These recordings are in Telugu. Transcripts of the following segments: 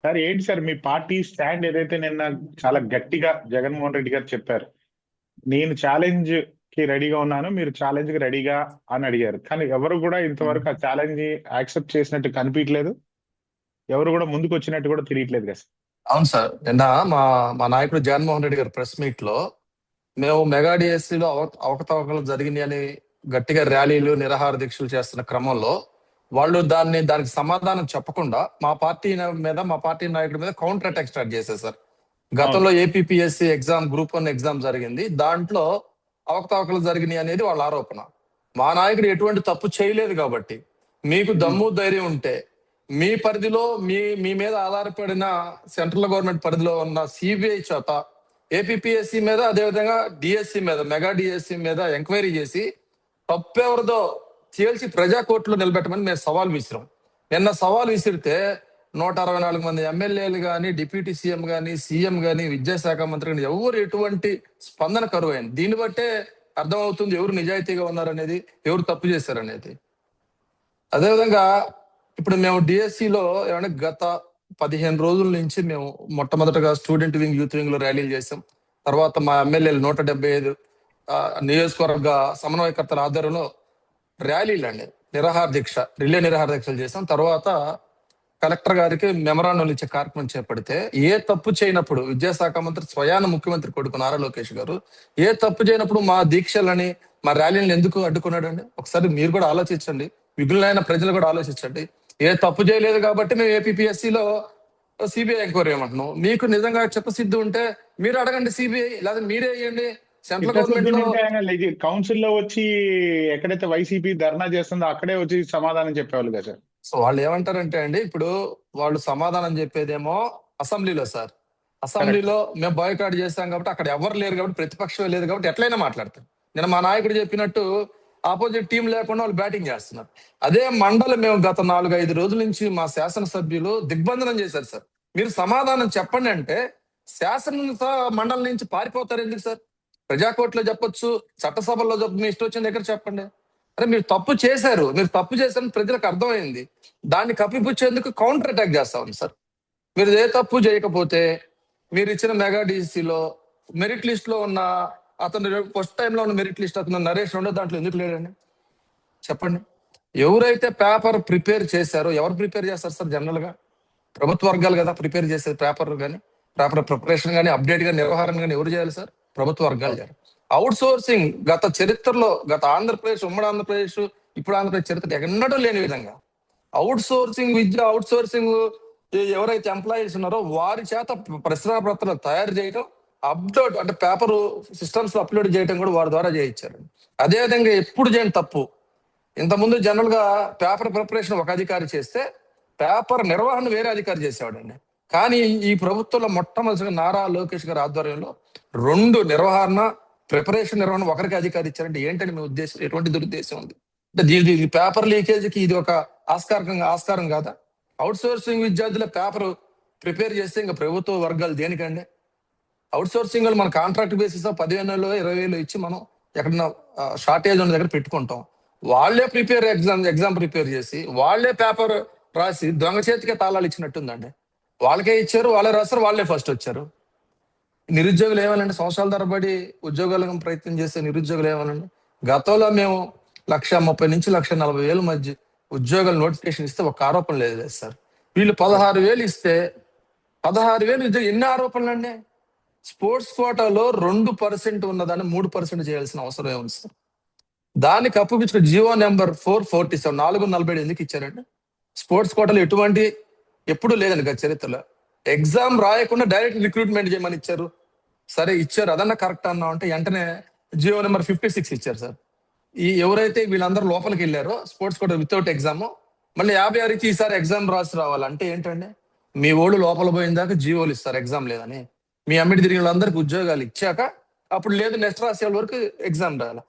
సార్ ఏంటి సార్ మీ పార్టీ స్టాండ్ ఏదైతే నిన్న చాలా గట్టిగా జగన్మోహన్ రెడ్డి గారు చెప్పారు, నేను ఛాలెంజ్ కి రెడీగా ఉన్నాను, మీరు ఛాలెంజ్ కి రెడీగా అని అడిగారు. కానీ ఎవరు కూడా ఇంతవరకు ఆ ఛాలెంజ్ యాక్సెప్ట్ చేసినట్టు కనిపించలేదు, ఎవరు కూడా ముందుకు వచ్చినట్టు కూడా తెలియట్లేదు కదా సార్. అవును సార్, నిన్న మా మా నాయకుడు జగన్మోహన్ రెడ్డి గారు ప్రెస్ మీట్ లో మేము మెగా డిఎస్సీలో అవకతవకలు జరిగినాయని గట్టిగా ర్యాలీలు నిరాహార దీక్షలు చేస్తున్న క్రమంలో వాళ్ళు దానికి సమాధానం చెప్పకుండా మా పార్టీ మీద, మా పార్టీ నాయకుడి మీద కౌంటర్ అటాక్ స్టార్ట్ చేశారు సార్. గతంలో ఏపీపీఎస్సీ ఎగ్జామ్ గ్రూప్ 1 ఎగ్జామ్ జరిగింది, దాంట్లో అవకతవకలు జరిగినాయి అనేది వాళ్ళ ఆరోపణ. మా నాయకుడు ఎటువంటి తప్పు చేయలేదు కాబట్టి మీకు దమ్ము ధైర్యం ఉంటే మీ పరిధిలో మీ మీద ఆధారపడిన సెంట్రల్ గవర్నమెంట్ పరిధిలో ఉన్న సిబిఐ చేత ఏపీపీఎస్సీ మీద, అదేవిధంగా డిఎస్సి మీద, మెగా డిఎస్సి మీద ఎంక్వైరీ చేసి తప్పెవరిదో తేల్చి ప్రజా కోర్టులో నిలబెట్టమని మేము సవాల్ విసిరాం. నిన్న సవాల్ విసిరితే 164 మంది ఎమ్మెల్యేలు కానీ, డిప్యూటీ సీఎం కానీ, సీఎం కానీ, విద్యాశాఖ మంత్రి కానీ ఎవరు ఎటువంటి స్పందన కరువైంది. దీన్ని బట్టే అర్థమవుతుంది ఎవరు నిజాయితీగా ఉన్నారనేది, ఎవరు తప్పు చేశారనేది. అదేవిధంగా ఇప్పుడు మేము డిఎస్సిలో ఏమైనా గత 15 రోజుల నుంచి మేము మొట్టమొదటగా స్టూడెంట్ వింగ్, యూత్ వింగ్ లో ర్యాలీలు చేసాం. తర్వాత మా ఎమ్మెల్యేలు 175 నియోజకవర్గ సమన్వయకర్తల ఆధ్వర్యంలో ర్యాలీలు అండి, రిలే నిరాహార దీక్షలు చేసాం. తర్వాత కలెక్టర్ గారికి మెమరాండం ఇచ్చే కార్యక్రమం చేపడితే ఏ తప్పు చేయనప్పుడు విద్యాశాఖ మంత్రి స్వయాన ముఖ్యమంత్రి కొడుకు నారా లోకేష్ గారు ఏ తప్పు చేయనప్పుడు మా దీక్షలని, మా ర్యాలీలను ఎందుకు అడ్డుకున్నాడండి? ఒకసారి మీరు కూడా ఆలోచించండి, విఘ్నులైన ప్రజలు కూడా ఆలోచించండి. ఏ తప్పు చేయలేదు కాబట్టి మేము ఏపీపీఎస్సీలో సిబిఐ ఎంక్వైరీ ఏమంటున్నాం. మీకు నిజంగా చెప్పసిద్ధి ఉంటే మీరు అడగండి సిబిఐ, లేదా మీరే వేయండి. సెంట్రల్ గవర్నమెంట్ కౌన్సిల్ లో వచ్చి ఎక్కడైతే వైసీపీ ధర్నా చేస్తుందో అక్కడే వచ్చి సమాధానం చెప్పేవాళ్ళు కదా సార్. సో వాళ్ళు ఏమంటారంటే అండి, ఇప్పుడు వాళ్ళు సమాధానం చెప్పేదేమో అసెంబ్లీలో సార్. అసెంబ్లీలో మేము బాయ్కాట్ చేస్తాం కాబట్టి అక్కడ ఎవరు లేరు కాబట్టి, ప్రతిపక్షం లేదు కాబట్టి ఎట్లయినా మాట్లాడతారు. నేను మా నాయకుడు చెప్పినట్టు ఆపోజిట్ టీం లేకుండా వాళ్ళు బ్యాటింగ్ చేస్తున్నారు. అదే మండలి మేము గత 4-5 రోజుల నుంచి మా శాసనసభ్యులు దిగ్బంధనం చేశారు సార్. మీరు సమాధానం చెప్పండి అంటే శాసన మండలి నుంచి పారిపోతారు ఎందుకు సార్? ప్రజాకోర్టులో చెప్పొచ్చు, చట్టసభల్లో చెప్పు, మీ ఇష్టం వచ్చిన దగ్గర చెప్పండి. అరే మీరు తప్పు చేశారని ప్రజలకు అర్థమైంది. దాన్ని కప్పిపుచ్చేందుకు కౌంటర్ అటాక్ చేస్తా ఉంది సార్. మీరు ఏ తప్పు చేయకపోతే మీరు ఇచ్చిన మెగా డిసిలో మెరిట్ లిస్ట్ లో ఉన్న అతను ఫస్ట్ టైంలో ఉన్న మెరిట్ లిస్ట్ అతను నరేష్ రెండో దాంట్లో ఎందుకు లేడండి? చెప్పండి. ఎవరైతే పేపర్ ప్రిపేర్ చేశారో, ఎవరు ప్రిపేర్ చేస్తారు సార్? జనరల్ గా ప్రభుత్వ వర్గాలు కదా ప్రిపేర్ చేసేది పేపర్ కానీ, పేపర్ ప్రిపరేషన్ కానీ, అప్డేట్ కానీ, నిర్వహణ కానీ ఎవరు చేయాలి సార్? ప్రభుత్వ వర్గాలు చేయాలి. అవుట్ సోర్సింగ్ గత చరిత్రలో, గత ఆంధ్రప్రదేశ్, ఉమ్మడి ఆంధ్రప్రదేశ్, ఇప్పుడు ఆంధ్రప్రదేశ్ చరిత్ర ఎన్నడూ లేని విధంగా అవుట్ సోర్సింగ్ విద్య, అవుట్ సోర్సింగ్ ఎవరైతే ఎంప్లాయీస్ ఉన్నారో వారి చేత ప్రశ్నాపత్రాలు తయారు చేయడం, అప్లోడ్ అంటే పేపర్ సిస్టమ్స్ లో అప్లోడ్ చేయడం కూడా వారి ద్వారా చేయించారు. అదేవిధంగా ఎప్పుడు చేయని తప్పు, ఇంతకుముందు జనరల్ గా పేపర్ ప్రిపరేషన్ ఒక అధికారి చేస్తే పేపర్ నిర్వహణ వేరే అధికారి చేసేవాడండి. కానీ ఈ ప్రభుత్వంలో మొట్టమొదటిగా నారా లోకేష్ గారి ఆధ్వర్యంలో 2 నిర్వహణ, ప్రిపరేషన్, నిర్వహణ ఒకరికి అధికారి ఇచ్చారంటే ఏంటని మీ ఉద్దేశం? ఎటువంటి దురుద్దేశం ఉంది అంటే దీని పేపర్ లీకేజీకి ఇది ఒక ఆస్కారం కాదా? అవుట్ సోర్సింగ్ విద్యార్థుల పేపర్ ప్రిపేర్ చేస్తే ఇంకా ప్రభుత్వ వర్గాలు దేనికండి? అవుట్ సోర్సింగ్ మన కాంట్రాక్ట్ బేసిస్ 15,000 20,000 ఇచ్చి మనం ఎక్కడన్నా షార్టేజ్ ఉన్న దగ్గర పెట్టుకుంటాం. వాళ్లే ఎగ్జామ్ ప్రిపేర్ చేసి వాళ్లే పేపర్ రాసి దొంగ చేతికే తాళాలు ఇచ్చినట్టుందండి. వాళ్ళకే ఇచ్చారు, వాళ్ళే రాస్తారు, వాళ్ళే ఫస్ట్ వచ్చారు. నిరుద్యోగులు ఏమనండి? సంవత్సరాల తరబడి ఉద్యోగాలకు ప్రయత్నం చేసే నిరుద్యోగులు ఏమనండి? గతంలో మేము 130,000 నుంచి 140,000 మధ్య ఉద్యోగాలు నోటిఫికేషన్ ఇస్తే ఒక ఆరోపణ లేదు సార్. వీళ్ళు 16,000 ఇస్తే 16,000 ఎన్ని ఆరోపణలు అండి? స్పోర్ట్స్ కోటాలో 2% ఉన్నదాన్ని 3% చేయాల్సిన అవసరం ఏముంది సార్? దానికి అప్పుపించిన జియో నెంబర్ 447 447 ఎందుకు ఇచ్చారండి? స్పోర్ట్స్ కోటాలో ఎప్పుడు లేదండి గత చరిత్రలో. ఎగ్జామ్ రాయకుండా డైరెక్ట్ రిక్రూట్మెంట్ చేయమని ఇచ్చారు. సరే ఇచ్చారు, అదన్నా కరెక్ట్ అన్నా అంటే వెంటనే జియో నెంబర్ 56 ఇచ్చారు సార్. ఎవరైతే వీళ్ళందరూ లోపలికి వెళ్ళారో స్పోర్ట్స్ కోటా వితౌట్ ఎగ్జామ్, మళ్ళీ 56 ఇచ్చి ఈసారి ఎగ్జామ్ రాసి రావాలంటే ఏంటండి? మీ ఓళ్ళు లోపల పోయిన దాకా జియోలు ఇస్తారు ఎగ్జామ్ లేదని. మీ అమ్మిడి తిరిగిన వాళ్ళందరికీ ఉద్యోగాలు ఇచ్చాక అప్పుడు లేదు నెక్స్ట్ రాసే వాళ్ళ వరకు ఎగ్జామ్ రాయాలి.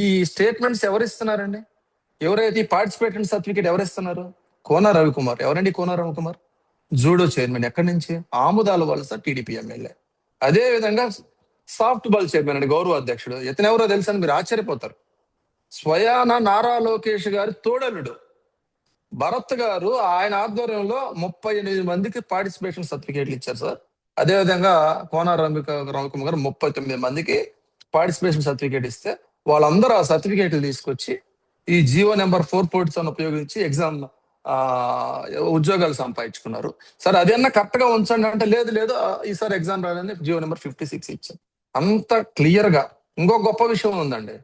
ఈ స్టేట్మెంట్స్ ఎవరు ఇస్తున్నారండి? ఎవరైతే ఈ పార్టిసిపేటెంట్ సర్టిఫికేట్ ఎవరు ఇస్తున్నారు? కోన రవికుమార్. ఎవరండి కోన రవికుమార్? Judo chairman. ఎక్కడి నుంచి? ఆముదాల వలస టీడీపీ ఎమ్మెల్యే. అదే విధంగా సాఫ్ట్ బాల్ చైర్మన్ అండి, గౌరవ అధ్యక్షుడు. ఇతను ఎవరో తెలుసని మీరు ఆశ్చర్యపోతారు. స్వయాన నారా లోకేష్ గారి తోడలుడు. భరత్ గారు ఆయన ఆధ్వర్యంలో 38 మందికి పార్టిసిపేషన్ సర్టిఫికేట్లు ఇచ్చారు సార్. అదేవిధంగా కోన రవికుమార్ గారు 39 మందికి పార్టిసిపేషన్ సర్టిఫికేట్ ఇస్తే వాళ్ళందరూ ఆ సర్టిఫికేట్లు తీసుకొచ్చి ఈ జియో నెంబర్ 447 ఉపయోగించి ఎగ్జామ్ ఆ ఉద్యోగాలు సంపాదించుకున్నారు. సార్ అదన్నా కరెక్ట్ గా ఉంచండి అంటే లేదు లేదు ఈసారి ఎగ్జామ్ రాలని జియో నెంబర్ 56 ఇచ్చారు. అంత క్లియర్ గా. ఇంకో గొప్ప విషయం ఉందండి.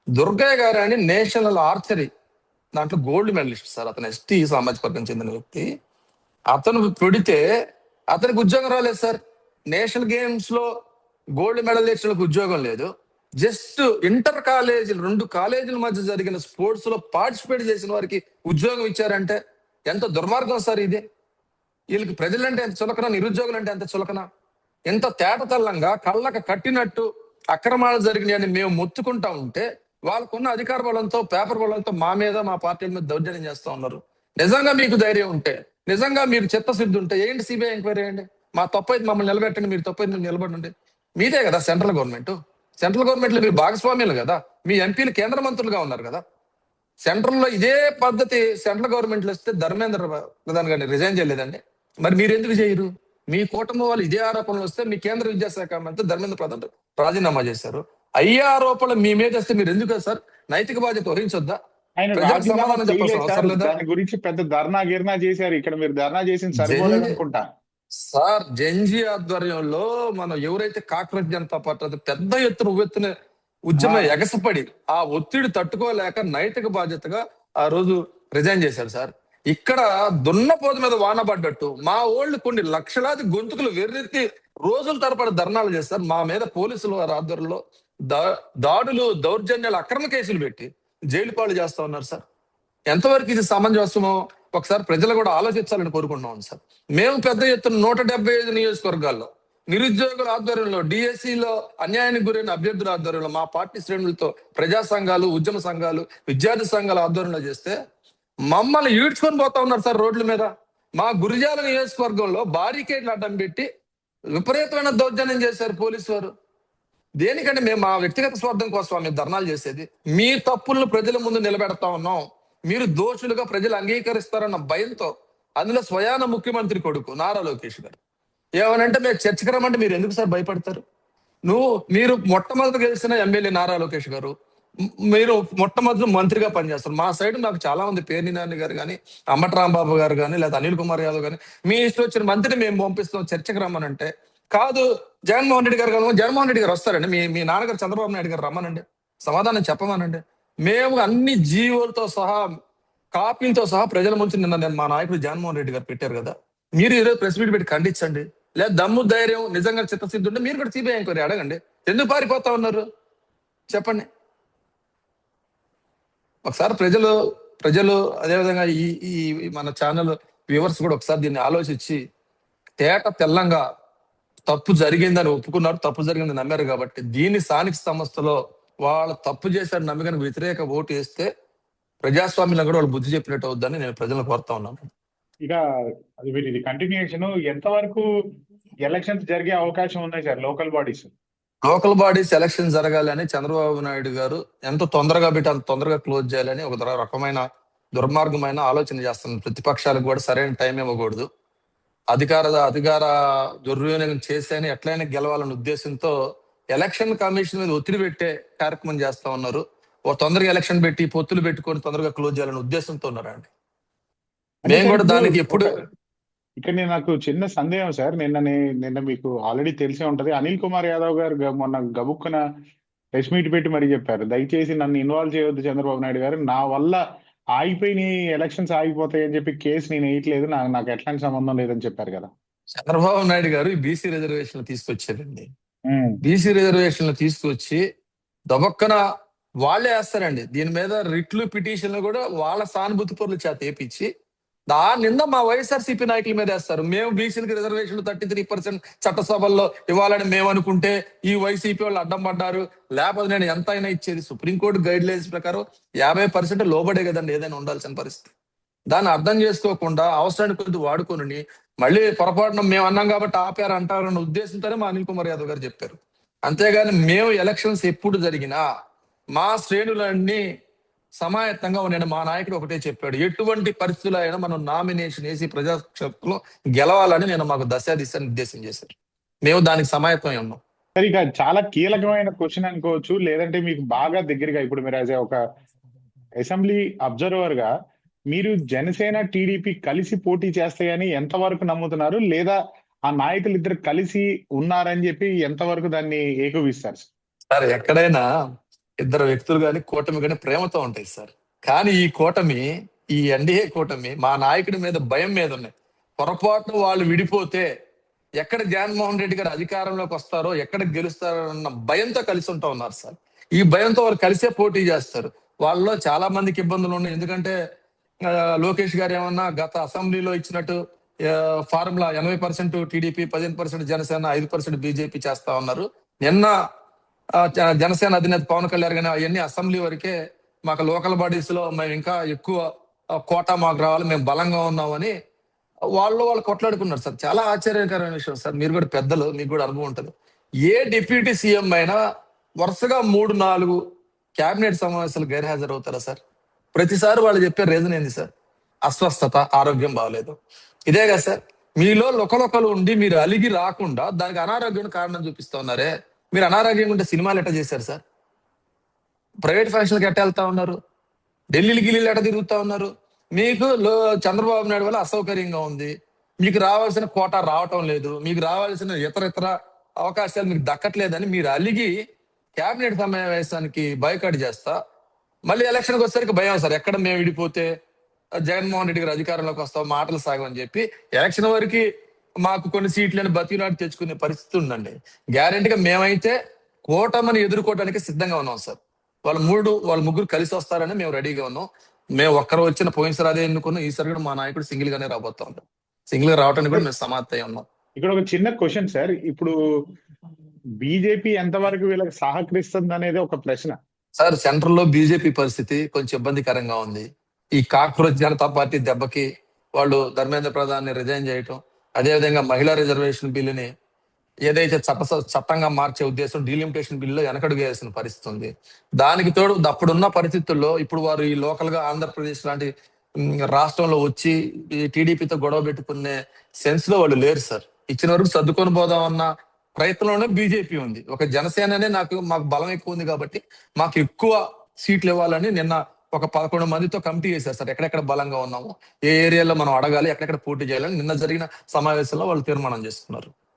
దుర్గయ్య గారు అని నేషనల్ ఆర్చరీ దాంట్లో గోల్డ్ మెడలిస్ట్ సార్. అతను ఎస్టీ సామాజిక వర్గం చెందిన వ్యక్తి. అతను పెడితే అతనికి ఉద్యోగం రాలేదు సార్. నేషనల్ గేమ్స్ లో గోల్డ్ మెడలిస్టులకు ఉద్యోగం లేదు. జస్ట్ ఇంటర్ కాలేజీలు 2 కాలేజీల మధ్య జరిగిన స్పోర్ట్స్ లో పార్టిసిపేట్ చేసిన వారికి ఉద్యోగం ఇచ్చారంటే ఎంత దుర్మార్గం సార్ ఇది. వీళ్ళకి ప్రజలంటే ఎంత చులకన, నిరుద్యోగులు అంటే ఎంత చులకన. ఎంత తేటతల్లంగా కళ్ళకు కట్టినట్టు అక్రమాలు జరిగినాయని మేము మొత్తుకుంటా ఉంటే వాళ్ళకున్న అధికార బలంతో పేపర్ బలంతో మా మీద మా పార్టీల మీద దౌర్జన్యం చేస్తా ఉన్నారు. నిజంగా మీకు ధైర్యం ఉంటే, నిజంగా మీరు చిత్తశుద్ధి ఉంటే ఏంటి సిబిఐ ఎంక్వైరీ చేయండి. మా తప్పైతే మమ్మల్ని నిలబెట్టండి, మీరు తప్పైతే మీరు నిలబడండి. మీదే కదా సెంట్రల్ గవర్నమెంట్. సెంట్రల్ గవర్నమెంట్ లో మీరు భాగస్వామ్యులు కదా. మీ ఎంపీలు కేంద్ర మంత్రులుగా ఉన్నారు కదా. సెంట్రల్ లో ఇదే పద్ధతి సెంట్రల్ గవర్నమెంట్ లో వస్తే ధర్మేంద్ర ప్రధాన్ గారిని రిజైన్ చేయలేదండి. మరి మీరు ఎందుకు చేయరు? మీ కూటమి వాళ్ళు ఇదే ఆరోపణలు వస్తే మీ కేంద్ర విద్యాశాఖ మంత్రి ధర్మేంద్ర ప్రధాన్ రాజీనామా చేశారు. అయ్యే ఆరోపణలు మీ మీద వస్తే మీరు ఎందుకు సార్ నైతిక బాధ్యత వహించొద్దా? ఆయన ప్రజలకు రాజీనామా సమాధానం చెప్పాల్సిన చేయలేదు సార్. అవసరం లేదా? దాని గురించి పెద్ద ధర్నా గిర్నా చేశారు. ఇక్కడ మీరు ధర్నా చేసింది సరిపోలేదు అనుకుంటా. సార్ జెన్జీ ఆధ్వర్యంలో మనం ఎవరైతే కాంగ్రెస్ జనతా పార్టీ అది పెద్ద ఉవ్వెత్తున ఉద్యమం ఎగసపడి ఆ ఒత్తిడి తట్టుకోలేక నైతిక బాధ్యతగా ఆ రోజు రిజైన్ చేశారు సార్. ఇక్కడ దున్నపోతు మీద వాన పడ్డట్టు మా ఓళ్ళు కొన్ని లక్షలాది గొంతుకులు వెర్రెత్తి రోజుల తరబడి ధర్నాలు చేస్తారు. మా మీద పోలీసులు వారి ఆధ్వర్యంలో దాడులు, దౌర్జన్యాలు, అక్రమ కేసులు పెట్టి జైలు పాలు చేస్తా ఉన్నారు సార్. ఎంతవరకు ఇది సమంజసమో ఒకసారి ప్రజలు కూడా ఆలోచించాలని కోరుకుంటున్నాం సార్. మేము పెద్ద ఎత్తున 175 నియోజకవర్గాల్లో నిరుద్యోగుల ఆధ్వర్యంలో, డిఎస్సిలో అన్యాయానికి గురైన అభ్యర్థుల ఆధ్వర్యంలో, మా పార్టీ శ్రేణులతో ప్రజా సంఘాలు, ఉద్యమ సంఘాలు, విద్యార్థి సంఘాల ఆధ్వర్యంలో చేస్తే మమ్మల్ని ఈడ్చుకొని పోతా ఉన్నారు సార్ రోడ్ల మీద. మా గురిజాల నియోజకవర్గంలో బారికేడ్లు అడ్డం పెట్టి విపరీతమైన దౌర్జన్యం చేశారు పోలీసు వారు. దేనికంటే మేము మా వ్యక్తిగత స్వార్థం కోసం మేము ధర్నాలు చేసేది. మీ తప్పులను ప్రజల ముందు నిలబెడతా ఉన్నాం. మీరు దోషులుగా ప్రజలు అంగీకరిస్తారన్న భయంతో. అందులో స్వయాన ముఖ్యమంత్రి కొడుకు నారా లోకేష్ గారు ఏమనంటే మేము చర్చకు రమ్మంటే మీరు ఎందుకు సార్ భయపడతారు? మీరు మొట్టమొదటి గెలిచిన ఎమ్మెల్యే నారా లోకేష్ గారు, మీరు మొట్టమొదటి మంత్రిగా పనిచేస్తారు. మా సైడ్ నాకు చాలా మంది పేర్ని నాని గారు కానీ, అంబటి రాంబాబు గారు కానీ, లేదా అనిల్ కుమార్ యాదవ్ కానీ మీ ఇష్టం వచ్చిన మంత్రిని మేము పంపిస్తాం చర్చకు రమ్మనంటే కాదు. జగన్మోహన్ రెడ్డి గారు జగన్మోహన్ రెడ్డి గారు వస్తారండి, మీ నాన్నగారు చంద్రబాబు నాయుడు గారు రమ్మనండి, సమాధానం చెప్పమనండి. మేము అన్ని జీవోలతో సహా కాపీలతో సహా ప్రజల ముందు నిన్న మా నాయకుడు జగన్మోహన్ రెడ్డి గారు పెట్టారు కదా. మీరు ఈరోజు ప్రెస్ మీట్ పెట్టి ఖండించండి. లేదా దమ్ము ధైర్యం నిజంగా చిత్తశుద్ధి ఉంటే మీరు కూడా సిబిఐ ఎంక్వైరీ అడగండి. ఎందుకు పారిపోతా ఉన్నారు చెప్పండి. ఒకసారి ప్రజలు అదేవిధంగా ఈ మన ఛానల్ వ్యూవర్స్ కూడా ఒకసారి దీన్ని ఆలోచించి తెల్లంగా తప్పు జరిగిందని ఒప్పుకున్నారు, తప్పు జరిగిందని నమ్మారు. కాబట్టి దీన్ని స్థానిక సంస్థలో వాళ్ళు తప్పు చేశారు నమ్మకానికి వ్యతిరేక ఓటు వేస్తే ప్రజాస్వామ్యంలో కూడా వాళ్ళు బుద్ధి చెప్పినట్టు అవుద్దని నేను ప్రజలను కోరుతా ఉన్నాను. ఇక ఇది కంటిన్యూషన్ ఎంతవరకు ఎలక్షన్స్ జరిగే అవకాశం ఉన్నాయి సార్? లోకల్ బాడీస్ ఎలక్షన్ జరగాలని చంద్రబాబు నాయుడు గారు ఎంత తొందరగా పెట్టి అంత తొందరగా క్లోజ్ చేయాలని ఒక రకమైన దుర్మార్గమైన ఆలోచన చేస్తున్నారు. ప్రతిపక్షాలకు కూడా సరైన టైం ఇవ్వకూడదు. అధికార దుర్వినియోగం చేసేని ఎట్లయినా గెలవాలనే ఉద్దేశంతో ఎలక్షన్ కమిషన్ మీద ఒత్తిడి పెట్టే కార్యక్రమం చేస్తా ఉన్నారు. ఓ తొందరగా ఎలక్షన్ పెట్టి పొత్తులు పెట్టుకొని తొందరగా క్లోజ్ చేయాలనే ఉద్దేశంతో ఉన్నారండి. మేము కూడా దానికి ఎప్పుడు ఇక్కడ నాకు చిన్న సందేహం సార్. నిన్న మీకు ఆల్రెడీ తెలిసే ఉంటది, అనిల్ కుమార్ యాదవ్ గారు మొన్న గబుక్కున ప్రెస్ మీట్ పెట్టి మరీ చెప్పారు, దయచేసి నన్ను ఇన్వాల్వ్ చేయవద్దు చంద్రబాబు నాయుడు గారు, నా వల్ల ఆగిపోయిన ఎలక్షన్స్ ఆగిపోతాయి అని చెప్పి కేసు నేను వేయట్లేదు, నాకు ఎట్లాంటి సంబంధం లేదని చెప్పారు కదా. చంద్రబాబు నాయుడు గారు బీసీ రిజర్వేషన్ తీసుకొచ్చారండి. బీసీ రిజర్వేషన్ తీసుకొచ్చి దబక్కన వాళ్ళే వేస్తారండి. దీని మీద రిట్లు పిటిషన్లు కూడా వాళ్ళ సానుభూతి పరుల చేత వేపించి దాని నింద మా వైఎస్ఆర్సీపీ నాయకుల మీద వేస్తారు. మేము బీసీలకి రిజర్వేషన్లు 33% చట్టసభల్లో ఇవ్వాలని మేము అనుకుంటే ఈ వైసీపీ వాళ్ళు అడ్డం పడ్డారు, లేకపోతే నేను ఎంత అయినా ఇచ్చేది. సుప్రీంకోర్టు గైడ్ లైన్స్ ప్రకారం 50% లోబడే కదండి ఏదైనా ఉండాల్సిన పరిస్థితి. దాన్ని అర్థం చేసుకోకుండా అవసరానికి కొద్ది వాడుకొని మళ్ళీ పొరపాటున మేము అన్నాం కాబట్టి ఆపారు అంటారన్న ఉద్దేశంతోనే మా అనిల్ కుమార్ యాదవ్ గారు చెప్పారు. అంతేగాని మేము ఎలక్షన్స్ ఎప్పుడు జరిగినా మా శ్రేణులన్నీ సమాయత్తంగా నేను మా నాయకుడు ఒకటే చెప్పాడు, ఎటువంటి పరిస్థితుల్లో అయినా మనం నామినేషన్ వేసి ప్రజాక్షేత్రంలో గెలవాలని నేను మాకు దశ నిర్దేశం చేశారు. మేము దానికి సమాయత్తమై ఉన్నాం. సరే, ఇక చాలా కీలకమైన క్వశ్చన్ అనుకోవచ్చు, లేదంటే మీకు బాగా దగ్గరగా ఇప్పుడు మీరు యాజ్ ఒక అసెంబ్లీ అబ్జర్వర్ గా మీరు జనసేన టీడీపీ కలిసి పోటీ చేస్తాయని ఎంతవరకు నమ్ముతున్నారు, లేదా ఆ నాయకులు ఇద్దరు కలిసి ఉన్నారని చెప్పి ఎంతవరకు దాన్ని ఏకీవిస్తారు? సార్ ఎక్కడైనా ఇద్దరు వ్యక్తులు కానీ కూటమి కానీ ప్రేమతో ఉంటాయి సార్. కానీ ఈ కూటమి, ఈ ఎన్డీఏ కూటమి మా నాయకుడి మీద భయం మీద ఉన్నాయి. పొరపాటున వాళ్ళు విడిపోతే ఎక్కడ జగన్మోహన్ రెడ్డి గారు అధికారంలోకి వస్తారో, ఎక్కడ గెలుస్తారో అన్న భయంతో కలిసి ఉంటా ఉన్నారు సార్. ఈ భయంతో వాళ్ళు కలిసే పోటీ చేస్తారు. వాళ్ళలో చాలా మందికి ఇబ్బందులు ఉన్నాయి. ఎందుకంటే లోకేష్ గారు ఏమన్నా గత అసెంబ్లీలో ఇచ్చినట్టు ఫార్ములా 80% టీడీపీ, 15% జనసేన, 5% బీజేపీ చేస్తా ఉన్నారు. నిన్న జనసేన అధినేత పవన్ కళ్యాణ్ గారు అవన్నీ అసెంబ్లీ వరకే, మాకు లోకల్ బాడీస్ లో మేము ఇంకా ఎక్కువ కోటా మాకు రావాలి, మేము బలంగా ఉన్నామని వాళ్ళు కొట్లాడుకున్నారు సార్. చాలా ఆశ్చర్యకరమైన విషయం సార్. మీరు కూడా పెద్దలు, మీకు కూడా అనుభవం ఉంటుంది. ఏ డిప్యూటీ సీఎం అయినా వరుసగా 3-4 కేబినెట్ సమావేశాలు గైర్హాజరు అవుతారా సార్? ప్రతిసారి వాళ్ళు చెప్పే రీజన్ ఏంది సార్? అస్వస్థత, ఆరోగ్యం బాగలేదు. ఇదే కదా సార్. మీలో లొకలొకలు ఉండి మీరు అలిగి రాకుండా దానికి అనారోగ్యం కారణం చూపిస్తా ఉన్నారే. మీరు అనారోగ్యం ఉంటే సినిమాలు ఎట్లా చేశారు సార్? ప్రైవేట్ ఫంక్షన్లకు ఎట్ట వెళ్తా ఉన్నారు? ఢిల్లీలు గిల్లీలు ఎట్ట తిరుగుతా ఉన్నారు? మీకు చంద్రబాబు నాయుడు వల్ల అసౌకర్యంగా ఉంది. మీకు రావాల్సిన కోటా రావటం లేదు. మీకు రావాల్సిన ఇతర అవకాశాలు మీకు దక్కట్లేదని మీరు అలిగి కేబినెట్ సమావేశానికి బాయ్కాట్ చేస్తా, మళ్ళీ ఎలక్షన్కి వచ్చేసరికి భయం సార్. ఎక్కడ మేము విడిపోతే జగన్మోహన్ రెడ్డి గారు అధికారంలోకి వస్తాం, మాటలు సాగమని చెప్పి ఎలక్షన్ వరకు మాకు కొన్ని సీట్లను బతిలాడి తెచ్చుకునే పరిస్థితి ఉందండి. గ్యారెంటీగా మేమైతే కూటమిని ఎదుర్కోవడానికి సిద్ధంగా ఉన్నాం సార్. వాళ్ళ ముగ్గురు కలిసి వస్తారని మేము రెడీగా ఉన్నాం. మేము ఒక్కరు వచ్చిన పోయినసారి అదే ఎన్నుకున్నాం. ఈసారి కూడా మా నాయకుడు సింగిల్ గానే రాబోతా ఉంటాం. సింగిల్ గా రావడానికి కూడా మేము సమాప్తమై ఉన్నాం. ఇక్కడ ఒక చిన్న క్వశ్చన్ సార్, ఇప్పుడు బీజేపీ ఎంతవరకు వీళ్ళకి సహకరిస్తుంది అనేది ఒక ప్రశ్న సార్. సెంట్రల్ లో బీజేపీ పరిస్థితి కొంచెం ఇబ్బందికరంగా ఉంది. ఈ కాక్రోచ్ జనతా పార్టీ దెబ్బకి వాళ్ళు ధర్మేంద్ర ప్రధాన్ ని రిజైన్ చేయటం, అదేవిధంగా మహిళా రిజర్వేషన్ బిల్లుని ఏదైతే చట్టంగా మార్చే ఉద్దేశం డీలిమిటేషన్ బిల్లులో వెనకడుగు వేయాల్సిన పరిస్థితి ఉంది. దానికి తోడు అప్పుడున్న పరిస్థితుల్లో ఇప్పుడు వారు ఈ లోకల్ గా ఆంధ్రప్రదేశ్ లాంటి రాష్ట్రంలో వచ్చి ఈ టీడీపీతో గొడవ పెట్టుకునే సెన్స్ లో వాళ్ళు లేరు సార్. ఇచ్చిన వరకు సర్దుకొని పోదామన్న ప్రయత్నంలోనే బీజేపీ ఉంది. ఒక జనసేననే మాకు బలం ఎక్కువ ఉంది కాబట్టి మాకు ఎక్కువ సీట్లు ఇవ్వాలని నిన్న ఒక 11 మందితో కమిటీ చేశారు సార్. ఎక్కడెక్కడ బలంగా ఉన్నాము, ఏ ఏరియాలో మనం అడగాలి, ఎక్కడెక్కడ పోటీ చేయాలని నిన్న జరిగిన సమావేశంలో వాళ్ళు తీర్మానం చేసుకున్నారు.